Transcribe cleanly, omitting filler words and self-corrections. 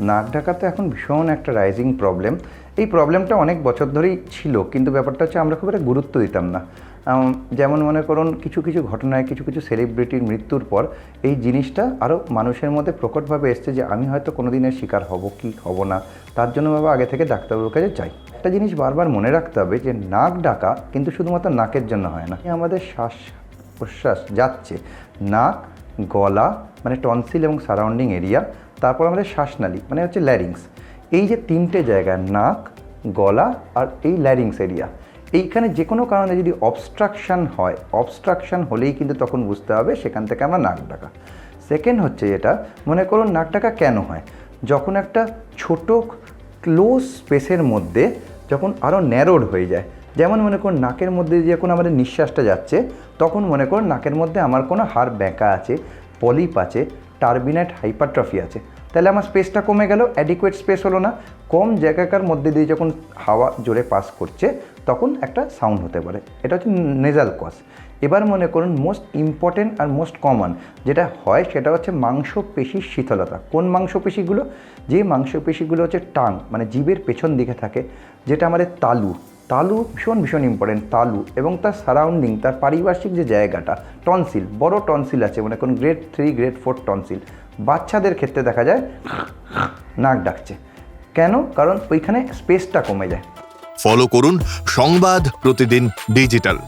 নাক ডাকা তো এখন ভীষণ একটা রাইজিং প্রবলেম। এই প্রবলেমটা অনেক বছর ধরেই ছিল, কিন্তু ব্যাপারটা হচ্ছে আমরা খুব একটা গুরুত্ব দিতাম না। যেমন মনে করুন কিছু কিছু ঘটনায় কিছু কিছু সেলিব্রিটির মৃত্যুর পর এই জিনিসটা আরও মানুষের মধ্যে প্রকটভাবে এসছে যে আমি হয়তো কোনো দিনের শিকার হব কি হব না, তার জন্য বাবা আগে থেকে ডাক্তারবাবুর কাছে যাই। একটা জিনিস বারবার মনে রাখতে হবে যে নাক ডাকা কিন্তু শুধুমাত্র নাকের জন্য হয় না, আমাদের শ্বাস প্রশ্বাস যাচ্ছে নাক, গলা মানে টনসিল এবং সারাউন্ডিং এরিয়া, তারপর আমাদের শ্বাসনালী মানে হচ্ছে ল্যারিংস। এই যে তিনটে জায়গা নাক, গলা আর এই ল্যারিংস এরিয়া, এইখানে যে কোনো কারণে যদি অবস্ট্রাকশান হয়, অবস্ট্রাকশান হলেই কিন্তু তখন বুঝতে হবে সেখান থেকে আমরা নাক ডাকা। সেকেন্ড হচ্ছে যেটা মনে করুন নাক ডাকা কেন হয়, যখন একটা ছোট ক্লোজ স্পেসের মধ্যে যখন আরও ন্যারোড হয়ে যায়, যেমন মনে করুন নাকের মধ্যে দিয়ে যখন আমাদের নিঃশ্বাসটা যাচ্ছে তখন মনে করুন নাকের মধ্যে আমার কোনো হাড় ব্যাঁকা আছে, পলিপ আছে, টার্বিনাইট হাইপারট্রফি আছে, তাহলে আমার স্পেসটা কমে গেল, অ্যাডিকুয়েট স্পেস হলো না। কম জায়গাকার মধ্যে দিয়ে যখন হাওয়া জোরে পাস করছে তখন একটা সাউন্ড হতে পারে, এটা হচ্ছে নেজাল কজ। এবার মনে করুন মোস্ট ইম্পর্টেন্ট আর মোস্ট কমন যেটা হয় সেটা হচ্ছে মাংসপেশির শিথিলতা। কোন মাংসপেশিগুলো? যে মাংসপেশিগুলো হচ্ছে টাং মানে জিভের পেছন দিকে থাকে, যেটা আমাদের তালু, তালু ভীষণ ভীষণ ইম্পর্টেন্ট, তালু এবং তার সারাউন্ডিং, তার পারিপার্শ্বিক যে জায়গাটা, টনসিল, বড় টনসিল আছে মনে করুন গ্রেড 3 গ্রেড 4 টনসিল, বাচ্চাদের ক্ষেত্রে দেখা যায় নাক ডাকছে। কেন? কারণ ওইখানে স্পেসটা কমে যায়। ফলো করুন সংবাদ প্রতিদিন ডিজিটাল।